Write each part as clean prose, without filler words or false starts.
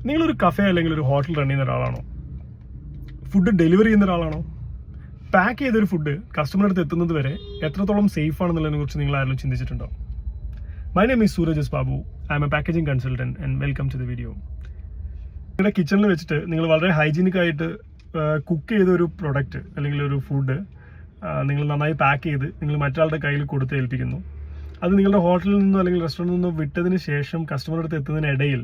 നിങ്ങളൊരു കഫേ അല്ലെങ്കിൽ ഒരു ഹോട്ടൽ റൺ ചെയ്യുന്ന ഒരാളാണോ? ഫുഡ് ഡെലിവറി ചെയ്യുന്ന ഒരാളാണോ? പാക്ക് ചെയ്തൊരു ഫുഡ് കസ്റ്റമറുടെ അടുത്ത് എത്തുന്നത് വരെ എത്രത്തോളം സേഫ് ആണെന്നുള്ളതിനെ കുറിച്ച് നിങ്ങൾ ആരെങ്കിലും ചിന്തിച്ചിട്ടുണ്ടോ? My name is Suraj S Babu. I am a packaging consultant and welcome to the video. നിങ്ങളുടെ കിച്ചണിൽ വെച്ചിട്ട് നിങ്ങൾ വളരെ ഹൈജീനിക് ആയിട്ട് കുക്ക് ചെയ്ത ഒരു പ്രൊഡക്റ്റ് അല്ലെങ്കിൽ ഒരു ഫുഡ് നിങ്ങൾ നന്നായി പാക്ക് ചെയ്ത് നിങ്ങൾ മറ്റൊരാളുടെ കയ്യിൽ കൊടുത്ത് ഏൽപ്പിക്കുന്നു. അത് നിങ്ങളുടെ ഹോട്ടലിൽ നിന്നോ അല്ലെങ്കിൽ റെസ്റ്റോറൻറ്റിൽ നിന്നോ വിട്ടതിന് ശേഷം കസ്റ്റമറുടെ അടുത്ത് എത്തുന്നതിനിടയിൽ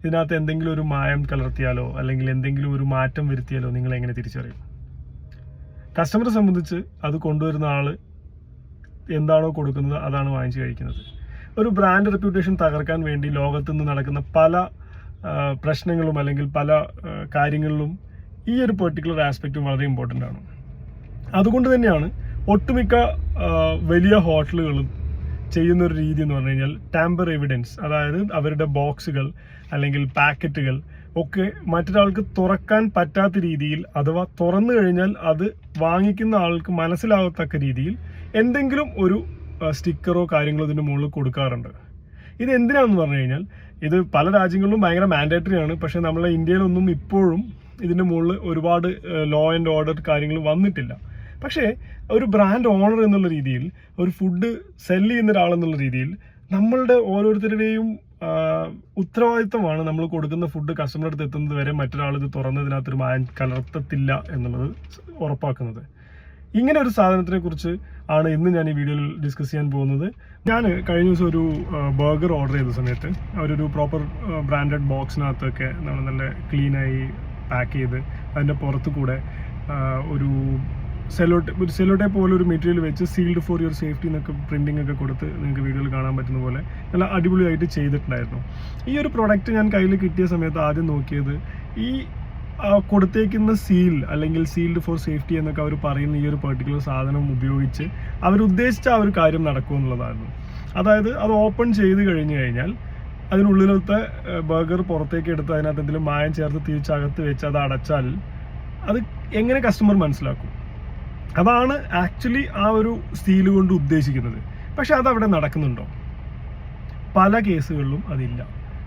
ഇതിനകത്ത് എന്തെങ്കിലും ഒരു മായം കലർത്തിയാലോ അല്ലെങ്കിൽ എന്തെങ്കിലും ഒരു മാറ്റം വരുത്തിയാലോ നിങ്ങൾ എങ്ങനെ തിരിച്ചറിയും? കസ്റ്റമറെ സംബന്ധിച്ച് അത് കൊണ്ടുവരുന്ന ആൾ എന്താണോ കൊടുക്കുന്നത് അതാണ് വാങ്ങിച്ച് കഴിക്കുന്നത്. ഒരു ബ്രാൻഡ് റെപ്യൂട്ടേഷൻ തകർക്കാൻ വേണ്ടി ലോകത്ത് നിന്ന് നടക്കുന്ന പല പ്രശ്നങ്ങളും അല്ലെങ്കിൽ പല കാര്യങ്ങളിലും ഈ ഒരു പെർട്ടിക്കുലർ ആസ്പെക്റ്റും വളരെ ഇമ്പോർട്ടൻ്റ് ആണ്. അതുകൊണ്ട് തന്നെയാണ് ഒട്ടുമിക്ക വലിയ ഹോട്ടലുകളും ചെയ്യുന്ന ഒരു രീതി എന്ന് പറഞ്ഞു കഴിഞ്ഞാൽ ടാമ്പർ എവിഡൻസ്, അതായത് അവരുടെ ബോക്സുകൾ അല്ലെങ്കിൽ പാക്കറ്റുകൾ ഒക്കെ മറ്റൊരാൾക്ക് തുറക്കാൻ പറ്റാത്ത രീതിയിൽ, അഥവാ തുറന്നു കഴിഞ്ഞാൽ അത് വാങ്ങിക്കുന്ന ആൾക്ക് മനസ്സിലാകത്തക്ക രീതിയിൽ എന്തെങ്കിലും ഒരു സ്റ്റിക്കറോ കാര്യങ്ങളോ ഇതിൻ്റെ മുകളിൽ കൊടുക്കാറുണ്ട്. ഇത് എന്തിനാണെന്ന് പറഞ്ഞു കഴിഞ്ഞാൽ ഇത് പല രാജ്യങ്ങളിലും ഭയങ്കര മാൻഡേറ്ററി ആണ്. പക്ഷേ നമ്മളെ ഇന്ത്യയിലൊന്നും ഇപ്പോഴും ഇതിൻ്റെ മുകളിൽ ഒരുപാട് ലോ ആൻഡ് ഓർഡർ കാര്യങ്ങൾ വന്നിട്ടില്ല. പക്ഷേ ഒരു ബ്രാൻഡ് ഓണർ എന്നുള്ള രീതിയിൽ, ഒരു ഫുഡ് സെല്ല് ചെയ്യുന്ന ഒരാളെന്നുള്ള രീതിയിൽ നമ്മളുടെ ഓരോരുത്തരുടെയും ഉത്തരവാദിത്തമാണ് നമ്മൾ കൊടുക്കുന്ന ഫുഡ് കസ്റ്റമറുടെ അടുത്ത് എത്തുന്നത് വരെ മറ്റൊരാൾ ഇത് തുറന്നതിനകത്തൊരു മായം കലർത്തത്തില്ല എന്നുള്ളത് ഉറപ്പാക്കുന്നത്. ഇങ്ങനെ ഒരു സാധനത്തിനെ കുറിച്ച് ആണ് ഇന്ന് ഞാൻ ഈ വീഡിയോയിൽ ഡിസ്കസ് ചെയ്യാൻ പോകുന്നത്. ഞാൻ കഴിഞ്ഞ ദിവസം ഒരു ബർഗർ ഓർഡർ ചെയ്ത സമയത്ത് അവരൊരു പ്രോപ്പർ ബ്രാൻഡഡ് ബോക്സിനകത്തൊക്കെ നമ്മൾ നല്ല ക്ലീനായി പാക്ക് ചെയ്ത് അതിൻ്റെ പുറത്ത് കൂടെ ഒരു സെല്ലോടേപ്പ് പോലെ ഒരു മെറ്റീരിയൽ വെച്ച് സീൽഡ് ഫോർ യുവർ സേഫ്റ്റി എന്നൊക്കെ പ്രിൻറ്റിംഗ് ഒക്കെ കൊടുത്ത് നിങ്ങൾക്ക് വീഡിയോയിൽ കാണാൻ പറ്റുന്ന പോലെ നല്ല അടിപൊളിയായിട്ട് ചെയ്തിട്ടുണ്ടായിരുന്നു. ഈ ഒരു പ്രോഡക്റ്റ് ഞാൻ കയ്യിൽ കിട്ടിയ സമയത്ത് ആദ്യം നോക്കിയത് ഈ കൊടുത്തേക്കുന്ന സീൽ അല്ലെങ്കിൽ സീൽഡ് ഫോർ സേഫ്റ്റി എന്നൊക്കെ അവർ പറയുന്ന ഈ ഒരു പെർട്ടിക്കുലർ സാധനം ഉപയോഗിച്ച് അവരുദ്ദേശിച്ച ആ ഒരു കാര്യം നടക്കുമെന്നുള്ളതായിരുന്നു. അതായത് അത് ഓപ്പൺ ചെയ്ത് കഴിഞ്ഞ് കഴിഞ്ഞാൽ അതിനുള്ളിലത്തെ ബർഗർ പുറത്തേക്ക് എടുത്ത് അതിനകത്ത് എന്തെങ്കിലും മായം ചേർത്ത് തിരിച്ചകത്ത് വെച്ച് അത് അടച്ചാൽ അത് എങ്ങനെ കസ്റ്റമർ മനസ്സിലാക്കും? അതാണ് ആക്ച്വലി ആ ഒരു സീല് കൊണ്ട് ഉദ്ദേശിക്കുന്നത്. പക്ഷെ അതവിടെ നടക്കുന്നുണ്ടോ? പല കേസുകളിലും അതില്ല.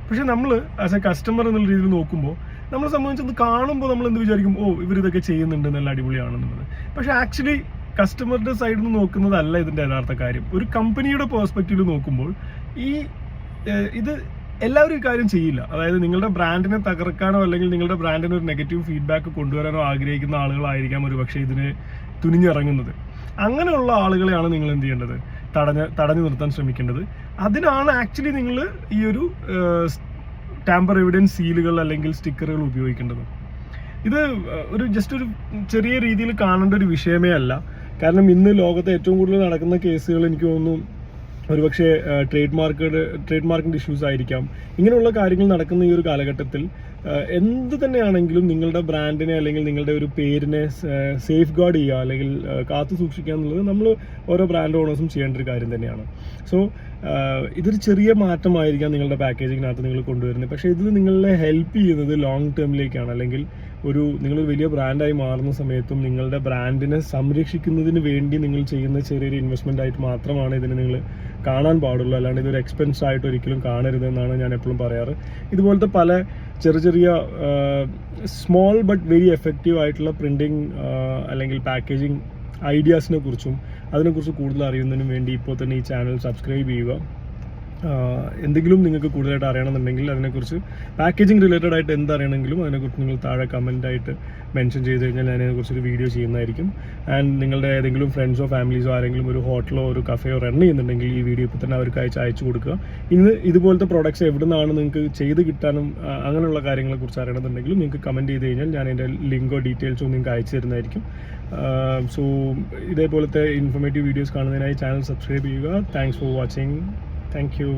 പക്ഷെ നമ്മൾ ആസ് എ കസ്റ്റമർ എന്നുള്ള രീതിയിൽ നോക്കുമ്പോൾ നമ്മളെ സംബന്ധിച്ചത് കാണുമ്പോൾ നമ്മൾ എന്ത് വിചാരിക്കും, ഓ ഇവരിതൊക്കെ ചെയ്യുന്നുണ്ട്, നല്ല അടിപൊളിയാണെന്നുള്ളത്. പക്ഷെ ആക്ച്വലി കസ്റ്റമറുടെ സൈഡിൽ നിന്ന് നോക്കുന്നതല്ല ഇതിൻ്റെ യഥാർത്ഥ കാര്യം. ഒരു കമ്പനിയുടെ പേഴ്സ്പെക്റ്റീവിൽ നോക്കുമ്പോൾ ഇത് എല്ലാവരും ഈ കാര്യം ചെയ്യില്ല. അതായത് നിങ്ങളുടെ ബ്രാൻഡിനെ തകർക്കാനോ അല്ലെങ്കിൽ നിങ്ങളുടെ ബ്രാൻഡിന് ഒരു നെഗറ്റീവ് ഫീഡ്ബാക്ക് കൊണ്ടുവരാനോ ആഗ്രഹിക്കുന്ന ആളുകളായിരിക്കാം ഒരു പക്ഷേ ഇതിന് തുനിഞ്ഞിറങ്ങുന്നത്. അങ്ങനെയുള്ള ആളുകളെയാണ് നിങ്ങൾ എന്ത് ചെയ്യേണ്ടത്? തടഞ്ഞു നിർത്താൻ ശ്രമിക്കേണ്ടത്. അതിനാണ് ആക്ച്വലി നിങ്ങൾ ഈ ഒരു ടാമ്പർ എവിഡൻസ് സീലുകൾ അല്ലെങ്കിൽ സ്റ്റിക്കറുകൾ ഉപയോഗിക്കേണ്ടത്. ഇത് ഒരു ജസ്റ്റ് ഒരു ചെറിയ രീതിയിൽ കാണേണ്ട ഒരു വിഷയമേ അല്ല. കാരണം ഇന്ന് ലോകത്തെ ഏറ്റവും കൂടുതൽ നടക്കുന്ന കേസുകൾ എനിക്ക് തോന്നുന്നു ഒരുപക്ഷെ ട്രേഡ് മാർക്കിൻ്റെ ഇഷ്യൂസ് ആയിരിക്കാം. ഇങ്ങനെയുള്ള കാര്യങ്ങൾ നടക്കുന്ന ഈ ഒരു കാലഘട്ടത്തിൽ എന്ത് തന്നെയാണെങ്കിലും നിങ്ങളുടെ ബ്രാൻഡിനെ അല്ലെങ്കിൽ നിങ്ങളുടെ ഒരു പേരിനെ സേഫ് ഗാർഡ് ചെയ്യുക അല്ലെങ്കിൽ കാത്തു സൂക്ഷിക്കുക എന്നുള്ളത് നമ്മൾ ഓരോ ബ്രാൻഡ് ഓണേഴ്സും ചെയ്യേണ്ട ഒരു കാര്യം തന്നെയാണ്. സോ ഇതൊരു ചെറിയ മാറ്റമായിരിക്കാം നിങ്ങളുടെ പാക്കേജിങ്ങിനകത്ത് നിങ്ങൾ കൊണ്ടുവരുന്നത്. പക്ഷേ ഇത് നിങ്ങളെ ഹെൽപ്പ് ചെയ്യുന്നത് ലോങ് ടേമിലേക്കാണ്. അല്ലെങ്കിൽ നിങ്ങളൊരു വലിയ ബ്രാൻഡായി മാറുന്ന സമയത്തും നിങ്ങളുടെ ബ്രാൻഡിനെ സംരക്ഷിക്കുന്നതിന് വേണ്ടി നിങ്ങൾ ചെയ്യുന്ന ചെറിയൊരു ഇൻവെസ്റ്റ്മെൻ്റ് ആയിട്ട് മാത്രമാണ് ഇതിനെ നിങ്ങൾ കാണാൻ പാടുള്ളൂ. അല്ലാണ്ട് ഇതൊരു എക്സ്പെൻസ് ആയിട്ട് ഒരിക്കലും കാണരുതെന്നാണ് ഞാൻ എപ്പോഴും പറയാറ്. ഇതുപോലത്തെ പല ചെറിയ സ്മോൾ ബട്ട് വെരി എഫക്റ്റീവ് ആയിട്ടുള്ള പ്രിൻറ്റിങ് അല്ലെങ്കിൽ പാക്കേജിങ് ഐഡിയാസിനെ കുറിച്ചും അതിനെക്കുറിച്ച് കൂടുതൽ അറിയുന്നതിനും വേണ്ടി ഇപ്പോൾ തന്നെ ഈ ചാനൽ സബ്സ്ക്രൈബ് ചെയ്യുക. എന്തെങ്കിലും നിങ്ങൾക്ക് കൂടുതലായിട്ട് അറിയണമെന്നുണ്ടെങ്കിൽ അതിനെക്കുറിച്ച് പാക്കേജിങ് റിലേറ്റഡ് ആയിട്ട് എന്തറിയണമെങ്കിലും അതിനെക്കുറിച്ച് നിങ്ങൾ താഴെ കമൻറ്റായിട്ട് മെൻഷൻ ചെയ്ത് കഴിഞ്ഞാൽ ഞാൻ അതിനെക്കുറിച്ചൊരു വീഡിയോ ചെയ്യുന്നതായിരിക്കും. ആൻഡ് നിങ്ങളുടെ ഏതെങ്കിലും ഫ്രണ്ട്സോ ഫാമിലീസോ ആരെങ്കിലും ഒരു ഹോട്ടലോ ഒരു കഫേയോ റൺ ചെയ്യുന്നുണ്ടെങ്കിൽ ഈ വീഡിയോ ഇപ്പോൾ തന്നെ അവർക്ക് അയച്ചു കൊടുക്കുക. ഇന്ന് ഇതുപോലത്തെ പ്രോഡക്റ്റ്സ് എവിടെ നിന്നാണ് നിങ്ങൾക്ക് ചെയ്ത് കിട്ടാനും അങ്ങനെയുള്ള കാര്യങ്ങളെക്കുറിച്ച് അറിയണമെന്നുണ്ടെങ്കിലും നിങ്ങൾക്ക് കമൻറ്റ് ചെയ്ത് കഴിഞ്ഞാൽ ഞാൻ അതിൻ്റെ ലിങ്കോ ഡീറ്റെയിൽസോ നിങ്ങൾക്ക് അയച്ചു തരുന്നതായിരിക്കും. സോ ഇതേപോലത്തെ ഇൻഫോർമേറ്റീവ് വീഡിയോസ് കാണുന്നതിനായി ചാനൽ സബ്സ്ക്രൈബ് ചെയ്യുക. Thanks for watching. Thank you.